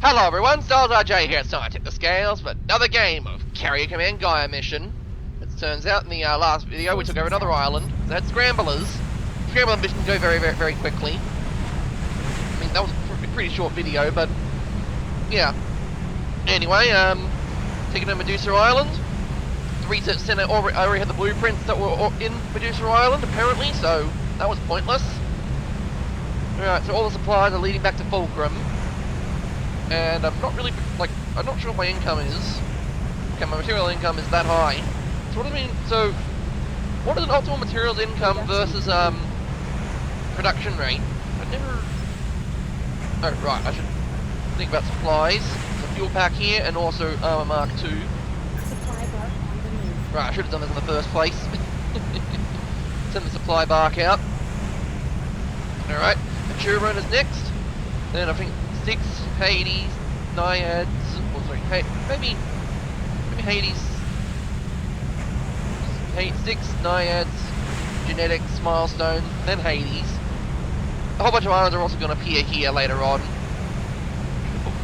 Hello everyone, Stylesrj here at Scientific the Scales for another game of Carrier Command Gaea mission. As it turns out in the last video we took over another island that had Scramblers. Scrambler missions go very quickly. I mean, that was a pretty short video, but yeah. Anyway, taking to Medusa Island. The research center already had the blueprints that were in Medusa Island apparently, so that was pointless. Alright, so all the supplies are leading back to Fulcrum. And I'm not really, I'm not sure what my income is. Okay, my material income is that high. So what does it mean, so, what is an optimal materials income versus, production rate? I never, oh right, I should think about supplies. So fuel pack here, and also armor mark 2. Supply bark on the move. Right, I should have done this in the first place. Send the supply bark out. Alright, Acheron is next. Then I think 6 Hades, Naiads, or sorry, maybe Hades, 6 Naiads, Genetics, Milestones, then Hades. A whole bunch of islands are also going to appear here later on.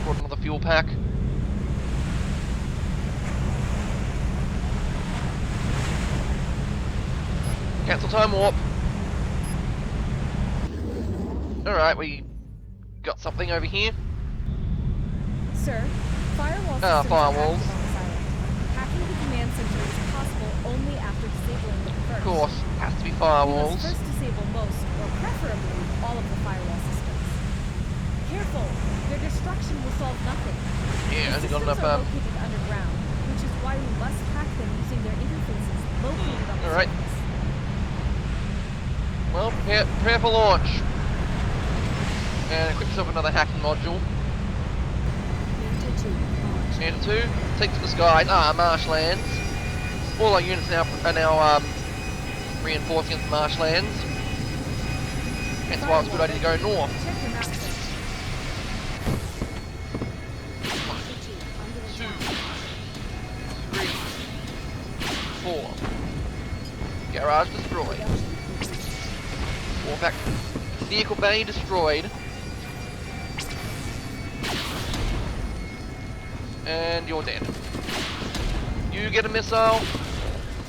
Brought another fuel pack. Cancel time warp. Alright, we got something over here. Sir, firewall Ah, systems firewalls. are active on this island. Hacking the command center is possible only after disabling them first. Of course, has to be We firewalls. must first disable most, or preferably all of the firewall systems. Careful! Their destruction will solve nothing. Yeah, only The got systems enough, are located underground, which is why we must hack them using their interfaces located on the Alright. surface. Well, prepare for launch. And equip yourself another hacking module. Standard 2, take to the skies. Marshlands. All our units are now reinforcing against marshlands. Hence why it's a good idea to go north. Check your map. 2, 3, 4. Garage destroyed. Warpack. Vehicle bay destroyed. And you're dead. You get a missile. I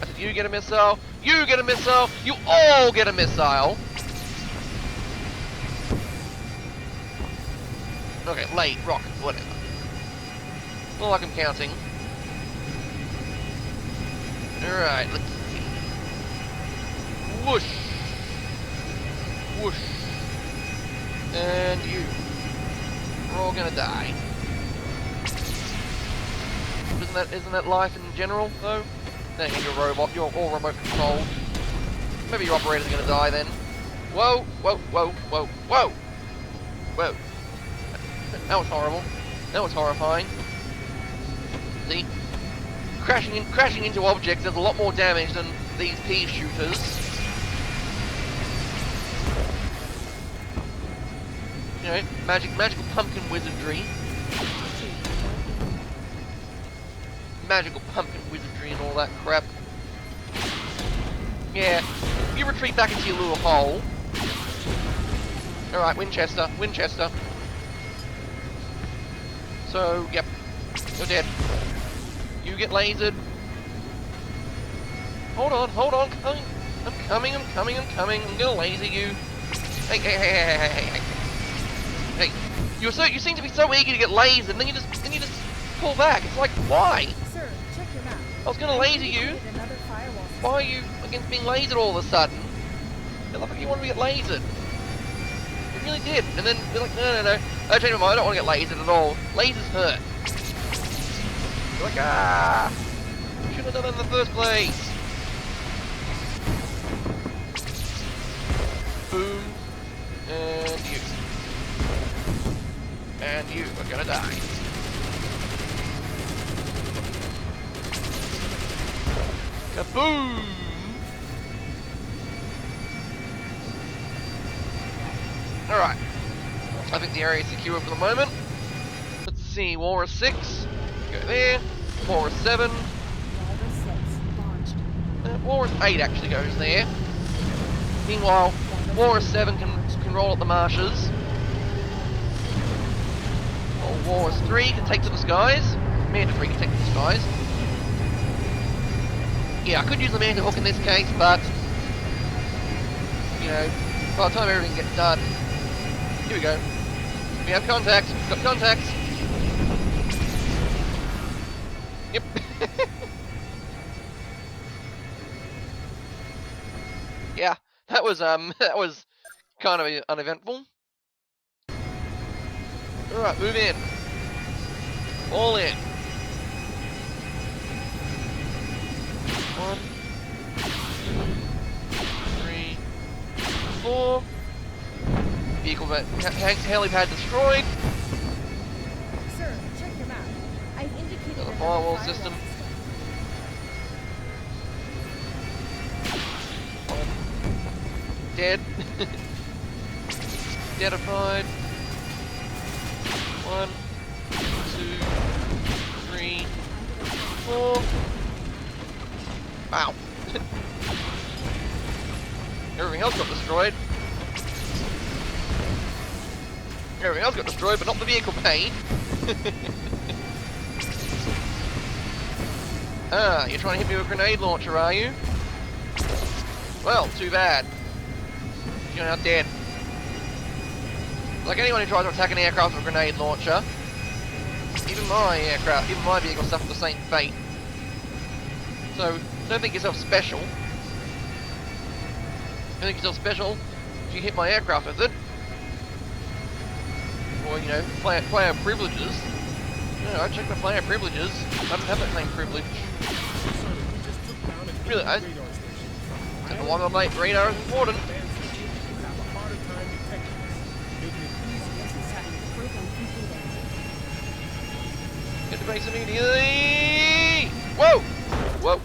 said you get a missile. You get a missile. You all get a missile. Okay, late, rockets, whatever. Not like I'm counting. Alright, let's see. Whoosh. Whoosh. And you. We're all gonna die. Isn't that life in general, though? Then you're a robot, you're all remote controlled. Maybe your operators are gonna die then. Whoa, whoa, whoa, whoa, whoa! Whoa. That was horrible. That was horrifying. See? Crashing into objects does a lot more damage than these pea shooters. You know, magical pumpkin wizardry. Magical pumpkin wizardry and all that crap. Yeah, you retreat back into your little hole. Alright, Winchester. So, yep, you're dead. You get lasered. Hold on, I'm coming. I'm gonna laser you. Hey. Hey, you seem to be so eager to get lasered, and then you just pull back. It's like, why? Sir, check your map. I was gonna laser you. Another firewall system. Why are you against being lasered all of a sudden? It looked like you wanted to get lasered. You really did. And then you're like, no. I changed my mind. I don't want to get lasered at all. Lasers hurt. You're like, should have done it in the first place. Boom. And you. And you are gonna die. Kaboom! Alright. I think the area is secure for the moment. Let's see, Walrus 6. Go there. Walrus 7. Walrus 6 launched. Walrus 8 actually goes there. Meanwhile, Walrus 7 can roll at the marshes. Wars 3 can take to the skies. Manta 3 can take to the skies. Yeah, I could use the Manta Hook in this case, but you know, by the time everything gets done, here we go. We have contacts. We've got contacts. Yep. Yeah, that was kind of uneventful. All right, move in. All in. 1, 2, 3, 4. Vehicle helipad destroyed. Sir, check your map. I've indicated The another firewall system. Dead. Deadified. 1, 2, 3, 4. Wow. Everything else got destroyed. Everything else got destroyed, but not the vehicle bay. Ah, you're trying to hit me with a grenade launcher, are you? Well, too bad. You're now dead. Like anyone who tries to attack an aircraft with a grenade launcher, even my aircraft, even my vehicle suffered the same fate. So, don't think yourself special. Don't think yourself special if you hit my aircraft with it. Or, you know, player privileges. No, I checked my player privileges. I don't have that same privilege. Really, I don't know why my radar is important. Get to base immediately! Whoa! Whoa.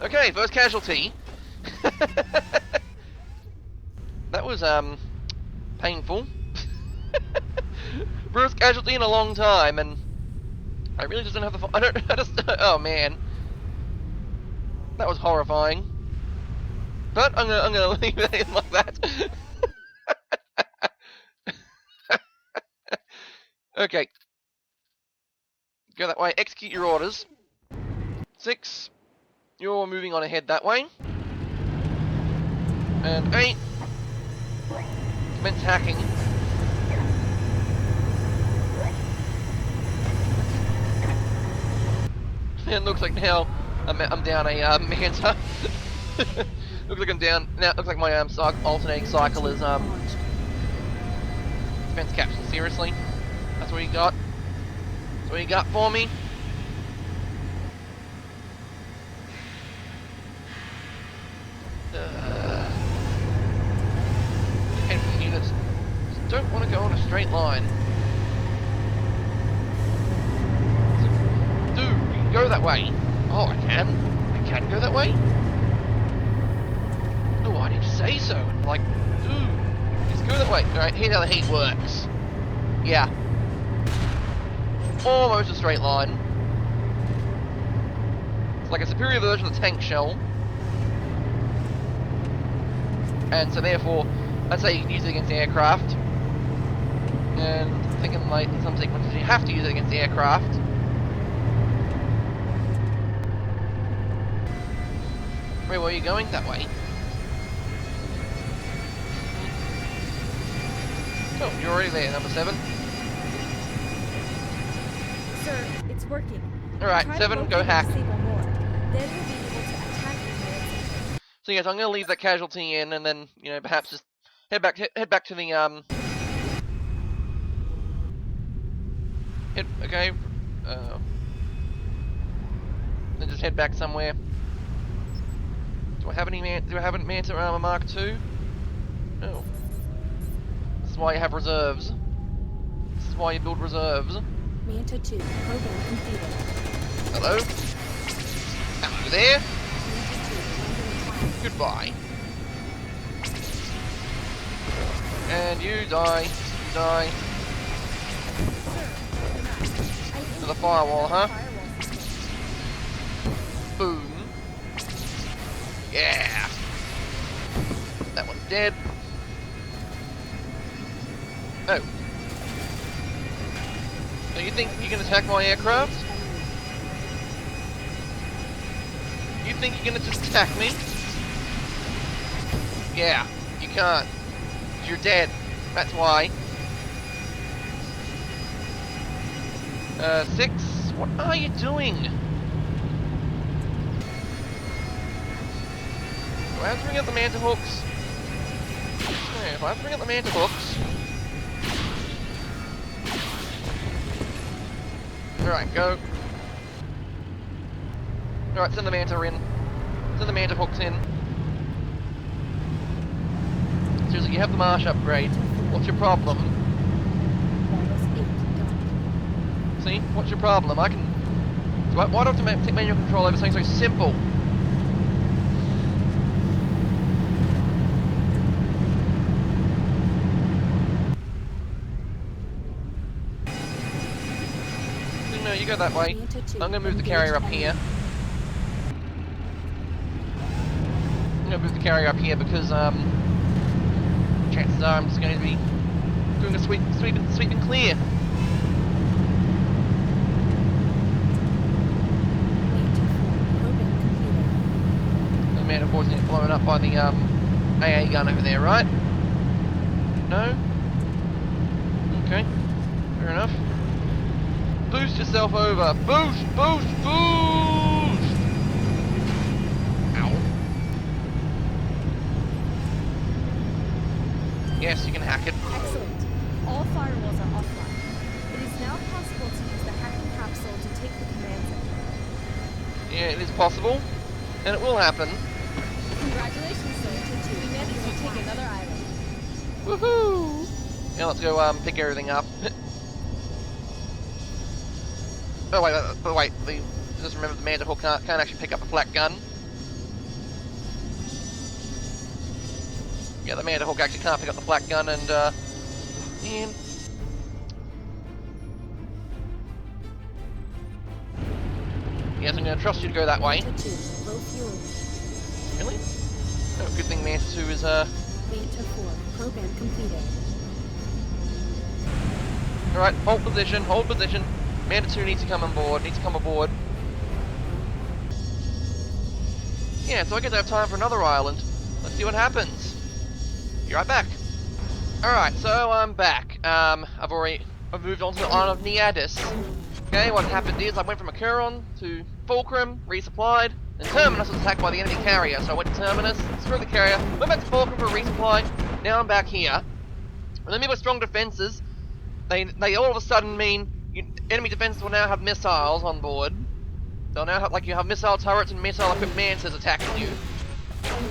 Okay, first casualty. That was, painful. First casualty in a long time, and I really just don't have the oh man. That was horrifying. But I'm gonna leave it in like that. Okay. Go that way. Execute your orders. 6. You're moving on ahead that way. And 8. Commence hacking. And looks like now I'm down a Manta. Looks like I'm down now. Looks like my alternating cycle is defense capsule. Seriously, that's what you got. That's what you got for me. Heavy units don't want to go on a straight line. Dude, go that way. Oh, I can. I can go that way? Oh, why didn't you say so? Like, dude, just go that way. Alright, here's how the heat works. Yeah. Almost a straight line. It's like a superior version of the tank shell. And so therefore, I'd say you can use it against the aircraft. And I'm thinking like in some sequences you have to use it against the aircraft. Where were you going? That way. Oh, you're already there, number 7. Sir, it's working. Alright, 7, go hack. Then we'll be able to attack you. So yes, I'm gonna leave that casualty in and then, you know, perhaps just head back to the okay. Then just head back somewhere. Do I have any Manta Armor Mark II? No. This is why you have reserves. This is why you build reserves. Manta 2, program completed. Hello? Hello there? Goodbye. And you die. You die. To the firewall, huh? Boom. Yeah. That one's dead. Oh. So you think you can attack my aircraft? You think you're gonna just attack me? Yeah, you can't. You're dead. That's why. 6. What are you doing? Do I have to bring out the manta hooks? Okay, if I have to bring out the manta hooks. Alright, go. Alright, send the manta in. Send the manta hooks in. Seriously, you have the marsh upgrade. What's your problem? See? What's your problem? I can... Why do I have to take manual control over something so simple? No, you go that way. I'm gonna move the carrier up here. I'm gonna move the carrier up here because, chances are I'm just going to be doing a sweep and clear. The man, of course, is blown up by the AA gun over there, right? No? Okay. Fair enough. Boost yourself over. Boost! Boost! Boost! Ow. Yes, you can hack it. Excellent. All firewalls are offline. It is now possible to use the hacking capsule to take the command center. Yeah, it is possible. And it will happen. Congratulations, sir. We managed to take another island. Woohoo! Yeah, let's go pick everything up. Oh wait, just remember the manta hook can't actually pick up a flak gun. Yeah, the manta hook actually can't pick up the flak gun, and yeah. Yes, I'm going to trust you to go that way. Really? Oh, good thing Manta 2 is Manta 4 program completed. All right, hold position, hold position. Manta 2 needs to come on board. Needs to come aboard. Yeah, so I get to have time for another island. Let's see what happens. Be right back. Alright, so I'm back. I've moved on to the island of Neadis. Okay, what happened is I went from Acheron to Fulcrum, resupplied, and Terminus was attacked by the enemy carrier, so I went to Terminus, screwed the carrier, went back to Fulcrum for a resupply, now I'm back here. Enemy with strong defenses, they all of a sudden mean enemy defenses will now have missiles on board. They'll now have, like, you have missile turrets and missile equipped mantas attacking you.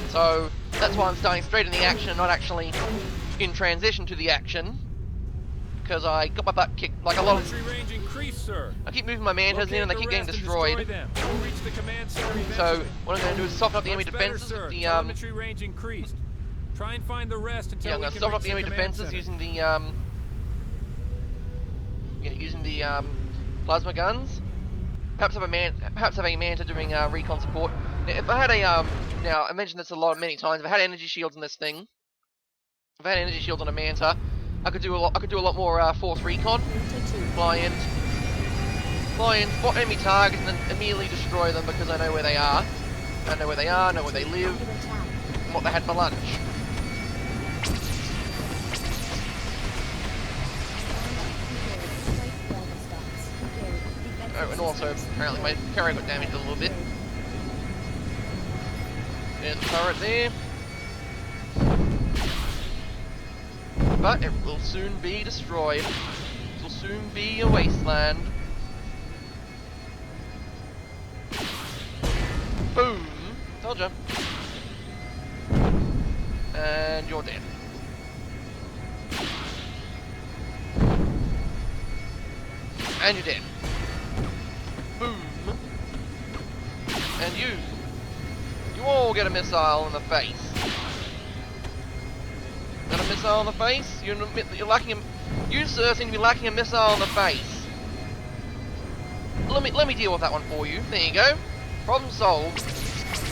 So that's why I'm starting straight in the action and not actually in transition to the action. Because I got my butt kicked like a lot of... range increased, sir. I keep moving my mantas in and they keep getting destroyed. So what I'm going to do is soften up the enemy defenses with the telemetry range increased. Try and find the rest until yeah, I'm going to soften up the enemy defenses using the plasma guns. Perhaps have a manta doing recon support. Now, if I had a now I mentioned this many times. If I had energy shields in this thing, if I had energy shields on a manta, I could do a lot more force recon. Fly in, spot enemy targets, and then immediately destroy them because I know where they are. I know where they are, know where they live, and what they had for lunch. Oh, and also, apparently my carrier got damaged a little bit. There's the turret there. But it will soon be destroyed. It will soon be a wasteland. Boom! Told ya. And you're dead. And you're dead. Boom. And you all get a missile in the face. Got a missile in the face? You're lacking a... You, sir, seem to be lacking a missile in the face. Let me deal with that one for you. There you go. Problem solved.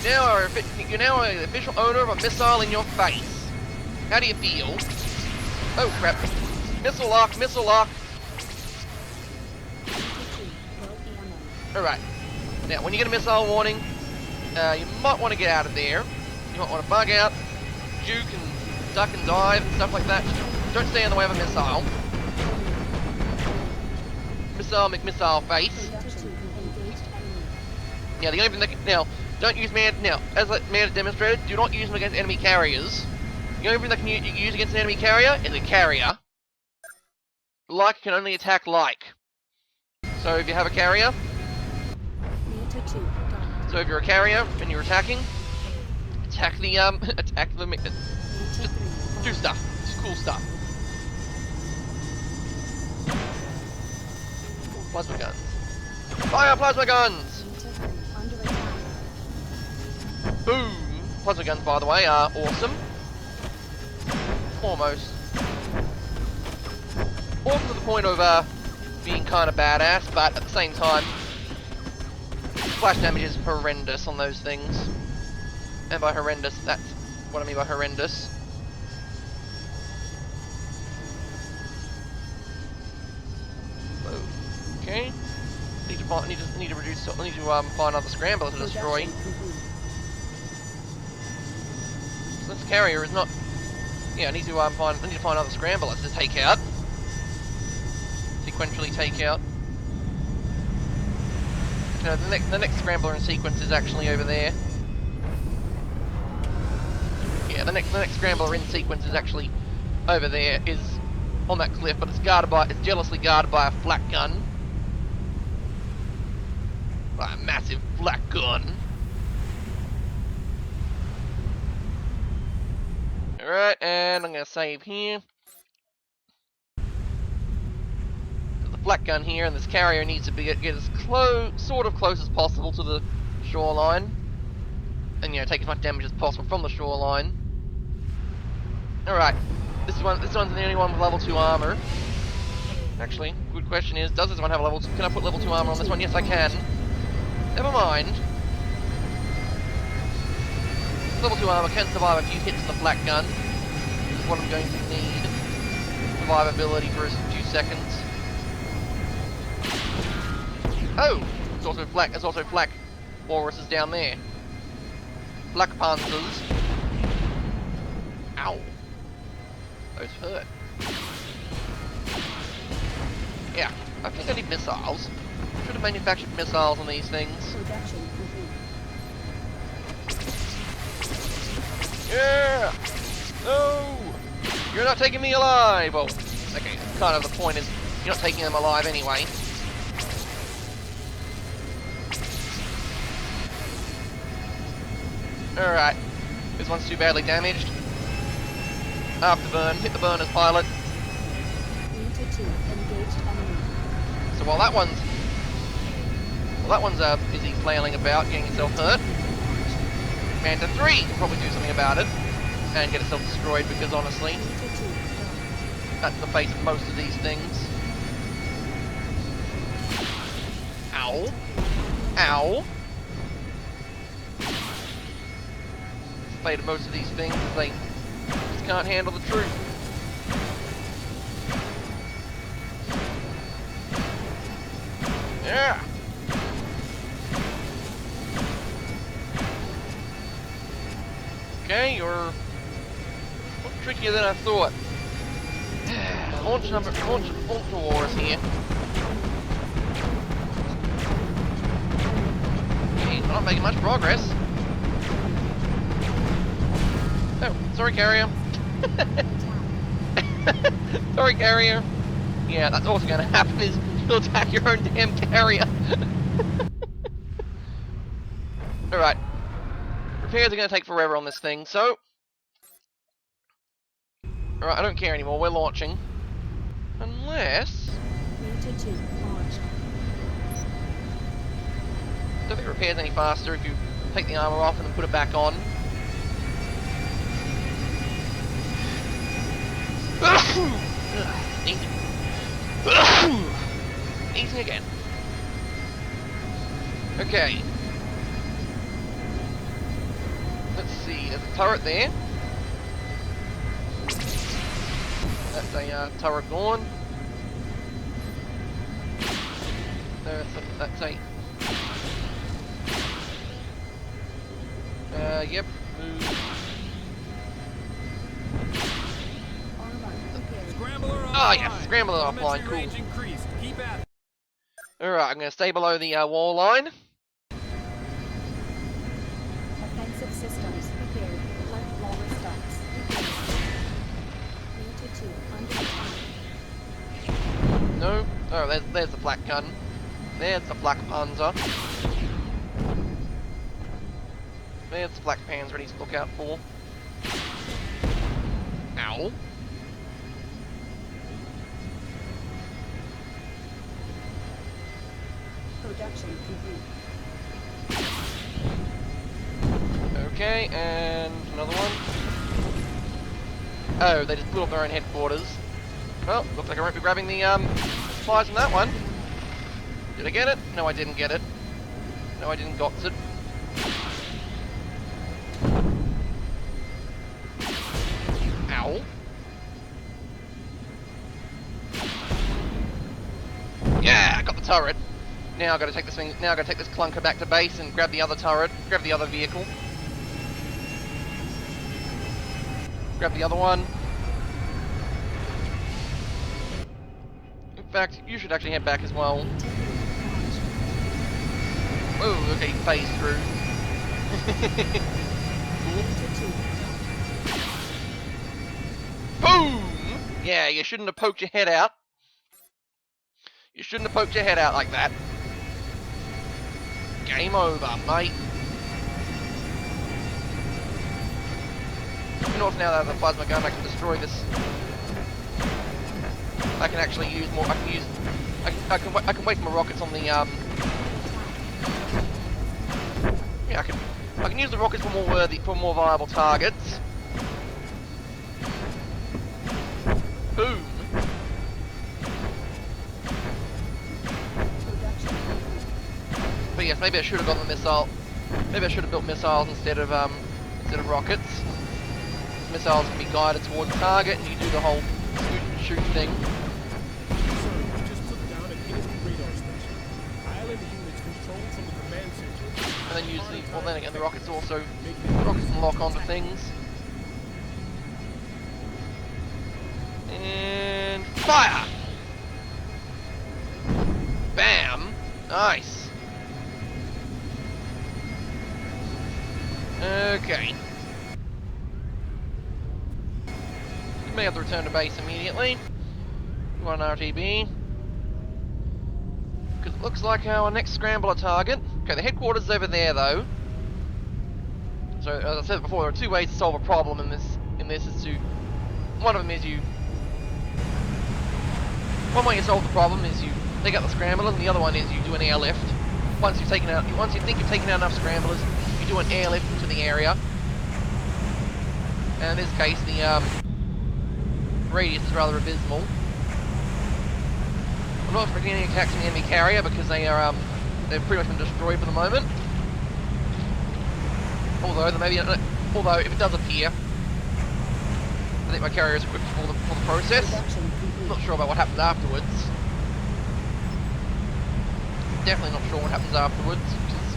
You're now the official owner of a missile in your face. How do you feel? Oh crap. Missile lock, missile lock. Alright. Now, when you get a missile warning, you might want to get out of there. You might want to bug out, juke and duck and dive and stuff like that. Don't stay in the way of a missile. Missile McMissile face. Now, the only thing that now, don't use now, as Man demonstrated, do not use them against enemy carriers. The only thing that can use against an enemy carrier is a carrier. Like can only attack like. So if you have a carrier, so if you're a carrier and you're attacking, attack the just do stuff. Just cool stuff. Plasma guns. Fire plasma guns! Boom! Plasma guns, by the way, are awesome. Almost. Awesome to the point of being kind of badass, but at the same time, splash damage is horrendous on those things. And by horrendous, that's what I mean by horrendous. Okay. Need to find other Scramblers to destroy. So this carrier is not. Yeah, I need to find other Scramblers to take out. Sequentially take out. No, the next Scrambler in sequence is actually over there. Yeah, the next Scrambler in sequence is actually over there. Is on that cliff, but it's jealously guarded by a Flak gun. By a massive Flak gun. Alright, and I'm gonna save here. The Flak gun here, and this carrier needs to get as sort of close as possible to the shoreline. And, you know, take as much damage as possible from the shoreline. Alright, this one's the only one with level 2 armor. Actually, good question is, does this one have a level 2? Can I put level 2 armor on this one? Yes, I can. Never mind. Level 2 armor can survive a few hits of the Flak gun. This is what I'm going to need. Survivability for a few seconds. Oh! It's also Flak walruses down there. Flak panzers. Ow. Those hurt. Yeah, I think I need missiles. Should have manufactured missiles on these things. Yeah! No! You're not taking me alive! Well, okay, kind of the point is, you're not taking them alive anyway. Alright. This one's too badly damaged. Afterburn. Hit the burn as pilot. So while that one's busy flailing about, getting itself hurt, Manta 3 can probably do something about it and get itself destroyed, because honestly, that's the fate of most of these things. Ow. Ow. The fate of most of these things is they just can't handle the truth. Yeah. Okay, you're a lot trickier than I thought. Launch wars here. Okay, not making much progress. Oh, sorry, carrier. Sorry, carrier. Yeah, that's also going to happen, is you'll attack your own damn carrier. Alright. Repairs are going to take forever on this thing, so... Alright, I don't care anymore, we're launching. Unless... I don't think it repairs any faster if you take the armor off and then put it back on. Easy. Easy again. Okay. Let's see, there's a turret there. That's a turret gone. That's a Yep. Move. Scrambler offline. Oh yes, Scrambler Telemetry offline, cool. range increased. Keep at it. Alright, I'm going to stay below the wall line. Offensive systems prepared. Left lower stocks. Unit 2 under attack. No. Oh, there's the Flak gun. There's the Flak Panzer. There's the Flak Panzer I need to look out for. Ow. Production complete. Okay, and another one. Oh, they just blew up their own headquarters. Well, looks like I won't be grabbing the supplies from that one. Did I get it? No, I didn't get it. No, I didn't got it. Ow. Yeah, I got the turret. Now I gotta take this thing. Now I gotta take this clunker back to base and grab the other turret. Grab the other vehicle. Grab the other one. In fact, you should actually head back as well. Oh, okay, phase through. Boom! Yeah, you shouldn't have poked your head out. You shouldn't have poked your head out like that. Game over, mate. You know, now that I have a plasma gun, I can destroy this. I can actually use more. I can use. I can waste my rockets on the Yeah, I can use the rockets for more viable targets. Boom. But yes, maybe I should have gone the missile. Maybe I should have built missiles instead of rockets. Missiles can be guided towards the target, and you do the whole shoot thing. Sir, we just took down an enemy radar station. Island units controlled from the command center. And then use the. Well, then again, the rockets also. Rockets can lock onto things. And fire! Bam! Nice. Okay. You may have to return to base immediately. You want an RTB? Because it looks like our next scrambler target. Okay, the headquarters is over there though. So as I said before, there are two ways to solve a problem in this. Is to one of them is you. One way you solve the problem is you take out the scrambler, and the other one is you do an airlift. Once you think you've taken out enough scramblers, you do an airlift into the area. And in this case, the radius is rather abysmal. I'm not expecting any attacks from the enemy carrier because they've pretty much been destroyed for the moment. Although if it does appear, I think my carrier is equipped for the process. I'm not sure about what happens afterwards. Definitely not sure what happens afterwards. Because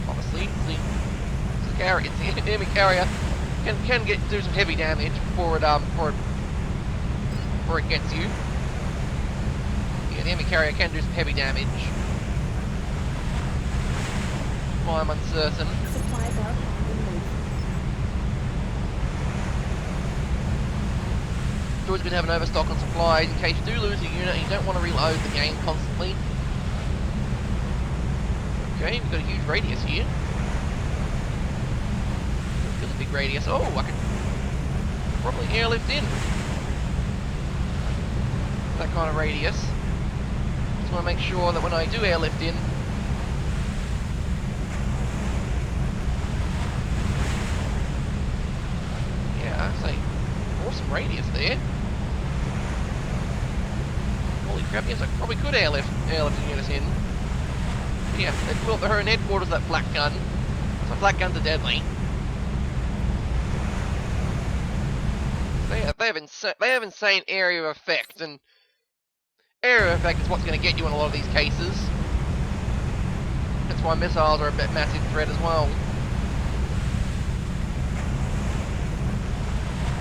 honestly, it's the carrier, it's the enemy carrier can do some heavy damage before it gets you. Yeah, the enemy carrier can do some heavy damage. Well, I'm uncertain. Supplies are on the move. It's always good to have an overstock on supplies in case you do lose a unit and you don't want to reload the game constantly. Okay, we've got a huge radius here. Feels a big radius. Oh, I could probably airlift in. That kind of radius. Just want to make sure that when I do airlift in, yeah, I'd say awesome radius there. Holy crap, yes, I probably could airlift units in. But yeah, they blew up their own headquarters, that Flak gun. So Flak guns are deadly. They have insane area of effect, and area of effect is what's going to get you in a lot of these cases. That's why missiles are a bit massive threat as well.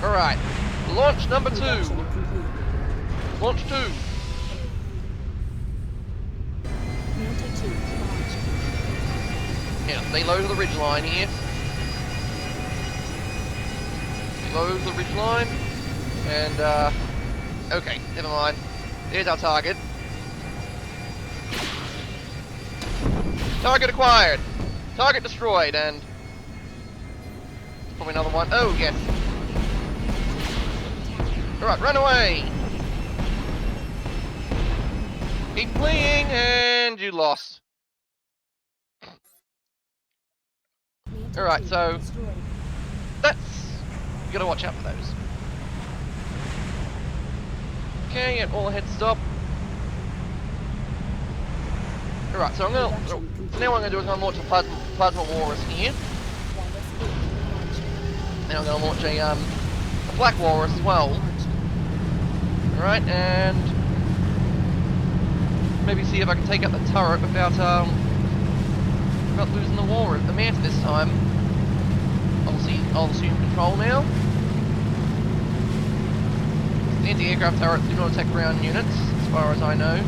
Alright. Launch number 2. Production complete. Launch 2. Manta 2 launched. Yeah, stay low to the ridgeline here. Stay low to the ridgeline. And, okay, never mind. There's our target. Target acquired. Target destroyed, and... probably another one. Oh, yes. Alright, run away! Keep fleeing, and you lost. Manta Alright, 2 so... destroyed. that's... you gotta watch out for those. Okay, and all ahead stop. Alright, so I'm gonna... so now what I'm gonna do is I'm gonna launch a plasma walrus here. Walrus 8 launched. Then I'm gonna launch a black walrus as well. Alright, and... maybe see if I can take out the turret without losing the walrus, the manta this time. I'll assume control now. The anti-aircraft turrets do not attack ground units, as far as I know.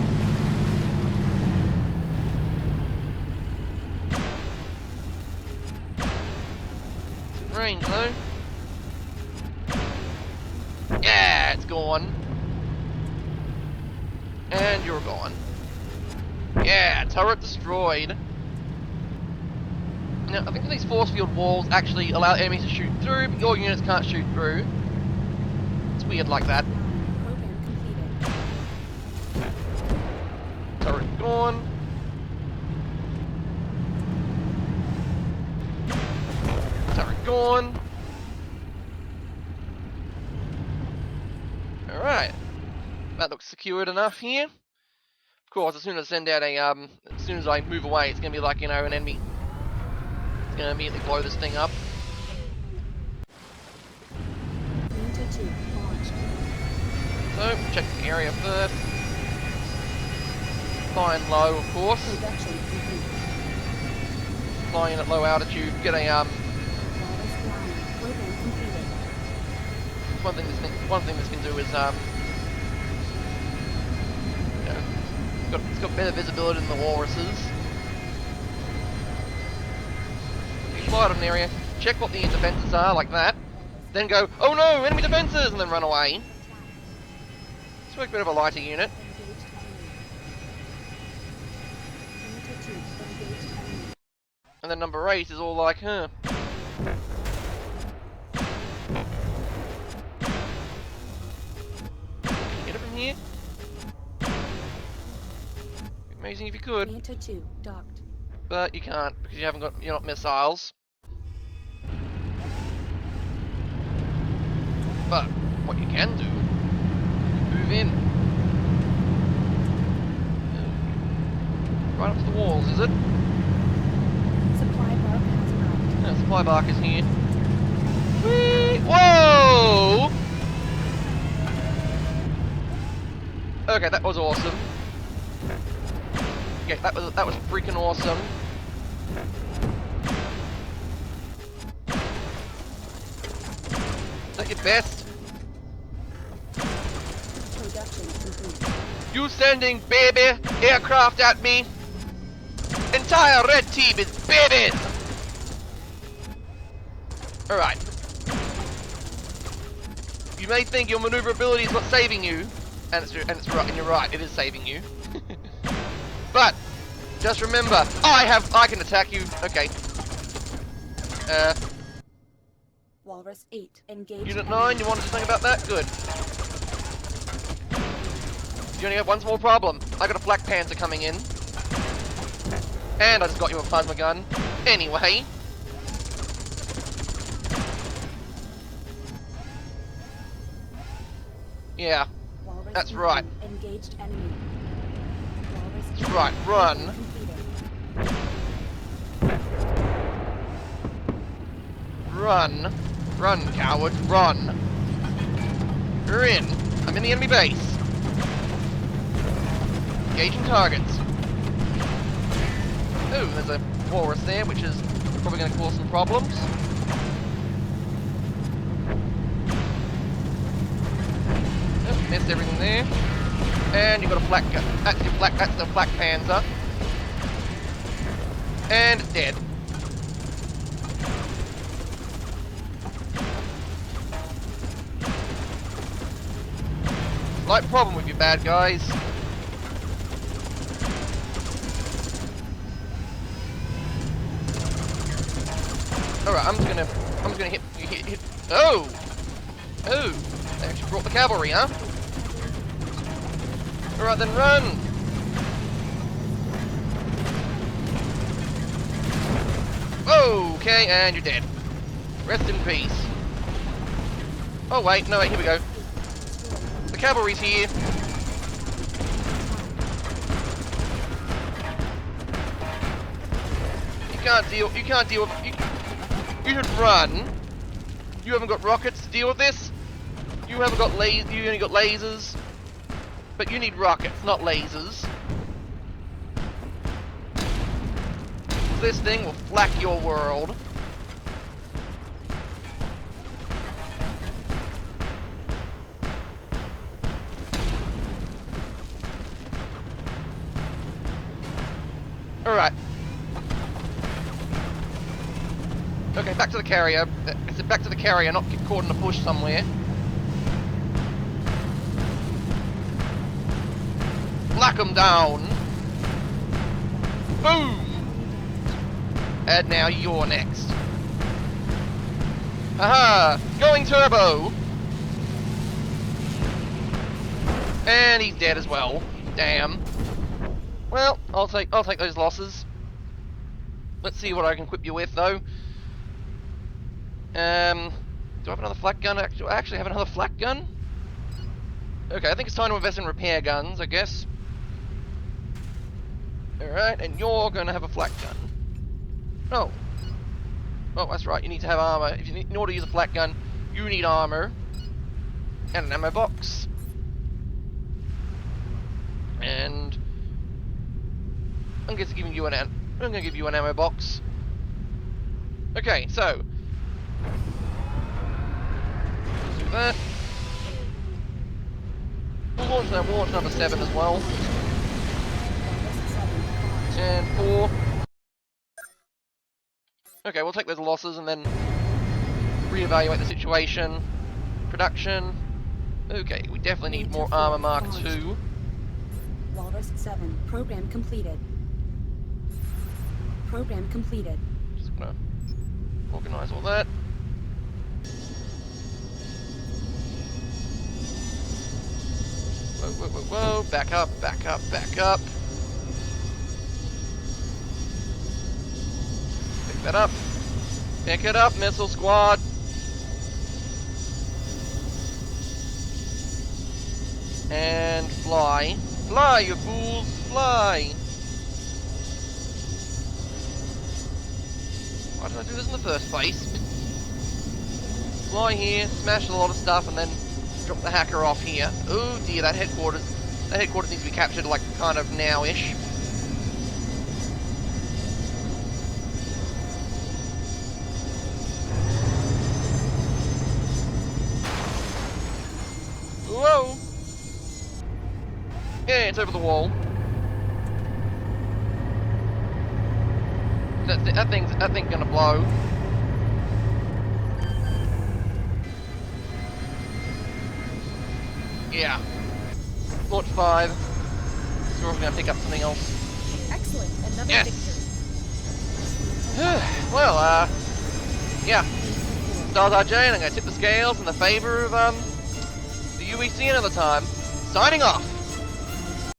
It's in range though. Yeah, it's gone. And you're gone. Yeah, turret destroyed. Now, I think these force field walls actually allow enemies to shoot through, but your units can't shoot through. It's weird like that. Program completed. Turret gone. Turret gone. Alright. That looks secured enough here. Of course, as soon as I send out a, as soon as I move away, it's gonna be like, you know, an enemy. It's gonna immediately blow this thing up. Manta 2 launched. So, check the area first. Flying low, of course. Production complete. Flying at low altitude. Get a Walrus 9. Program completed. one thing this can do is you know, it's got better visibility than the walruses. You fly out of an area, check what the defenses are, like that. Then go, oh no, enemy defenses, and then run away. Let's make a bit of a lighter unit. Engaged enemy. Manta 2 engaged enemy. And then number 8 is all like, huh. Get it from here? Amazing if you could, Manta 2 docked. but you can't because you're not missiles. But what you can do, move in. Right up to the walls, is it? Supply bark has arrived. Yeah, supply bark is here. Whee! Whoa! Okay, that was awesome. Okay, that was freaking awesome. Is that your best? Production complete. You sending baby aircraft at me? Entire red team is babies! Alright. You may think your maneuverability is what's saving you, and you're right, it is saving you. But just remember, I can attack you. Okay. Walrus 8 engaged. Unit 9, you want to think about that? Good. You only have one small problem. I got a Flak Panther coming in. And I just got you a plasma gun. Anyway. Yeah, Walrus that's 9 right. Engaged enemy. Walrus That's 8 right, run. completed. Run. Run, coward, run. You're in. I'm in the enemy base. Engaging targets. Ooh, there's a walrus there, which is probably going to cause some problems. Missed everything there. And you've got a flak gun. That's your flak. That's the flak panzer. And dead. Slight problem with you bad guys. Alright, I'm just gonna hit. Oh! Oh! They actually brought the cavalry, huh? Alright then, run! Okay, and you're dead. Rest in peace. Oh wait, no wait, here we go. The cavalry's here. You can't deal with, you should run. You haven't got rockets to deal with this. You only got lasers. But you need rockets, not lasers. This thing will flak your world. Alright. Okay, back to the carrier. Back to the carrier, not get caught in a bush somewhere. Black 'em down. Boom! And now you're next. Haha! Going turbo! And he's dead as well. Damn. Well, I'll take those losses. Let's see what I can equip you with though. Do I have another flak gun? Do I actually have another flak gun? Okay, I think it's time to invest in repair guns, I guess. Alright, and you're gonna have a flak gun. Oh. Oh, that's right, you need to have armor. In order to use a flak gun, you need armor. And an ammo box. And I'm gonna give you an ammo box. Okay, so let's do that. We'll launch number 7 as well. And 4. Okay, we'll take those losses and then reevaluate the situation. Production. Okay, we definitely need more armor Mark II. Walrus 7, program completed. Program completed. Just gonna organize all that. Whoa, whoa, whoa, whoa. Back up, back up, back up. Pick that up. Pick it up, missile squad. And fly. Fly, you fools, fly. Why did I do this in the first place? Fly here, smash a lot of stuff, and then drop the hacker off here. Oh dear, that headquarters needs to be captured like kind of now-ish. Whoa! Yeah, it's over the wall. That thing's gonna blow. Yeah. Launch 5. So we're gonna pick up something else. Excellent. Another Yes. victory. Well, yeah. Stylesrj, and I'm gonna tip the scales in the favor of the UEC another time. Signing off.